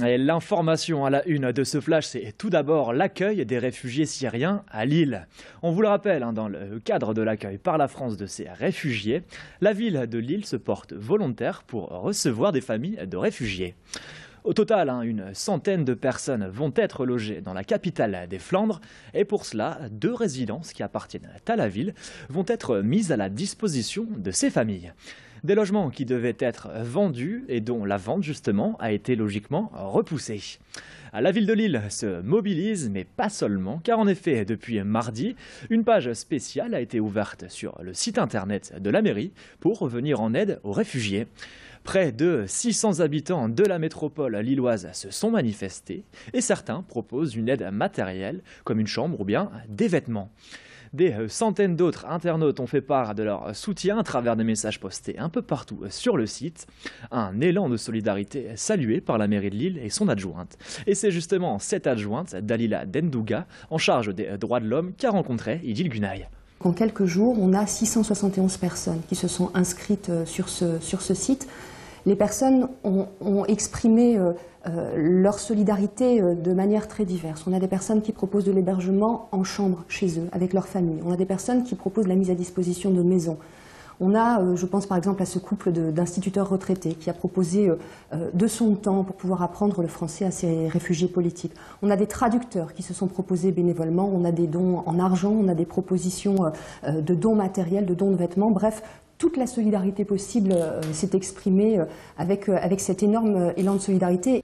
Et l'information à la une de ce flash, c'est tout d'abord l'accueil des réfugiés syriens à Lille. On vous le rappelle, dans le cadre de l'accueil par la France de ces réfugiés, la ville de Lille se porte volontaire pour recevoir des familles de réfugiés. Au total, une centaine de personnes vont être logées dans la capitale des Flandres et pour cela, 2 résidences qui appartiennent à la ville vont être mises à la disposition de ces familles. Des logements qui devaient être vendus et dont la vente justement a été logiquement repoussée. La ville de Lille se mobilise, mais pas seulement, car en effet, depuis mardi, une page spéciale a été ouverte sur le site internet de la mairie pour venir en aide aux réfugiés. Près de 600 habitants de la métropole lilloise se sont manifestés et certains proposent une aide matérielle comme une chambre ou bien des vêtements. Des centaines d'autres internautes ont fait part de leur soutien à travers des messages postés un peu partout sur le site. Un élan de solidarité salué par la mairie de Lille et son adjointe. Et c'est justement cette adjointe, Dalila Dendouga, en charge des droits de l'homme, qu'a rencontré Idil Gunaï. En quelques jours, on a 671 personnes qui se sont inscrites sur ce site. Les personnes ont exprimé leur solidarité de manière très diverse. On a des personnes qui proposent de l'hébergement en chambre chez eux, avec leur famille. On a des personnes qui proposent la mise à disposition de maisons. On a, je pense par exemple à ce couple d'instituteurs retraités qui a proposé de son temps pour pouvoir apprendre le français à ces réfugiés politiques. On a des traducteurs qui se sont proposés bénévolement, on a des dons en argent, on a des propositions de dons matériels, de dons de vêtements, bref, toute la solidarité possible s'est exprimée avec cet énorme élan de solidarité.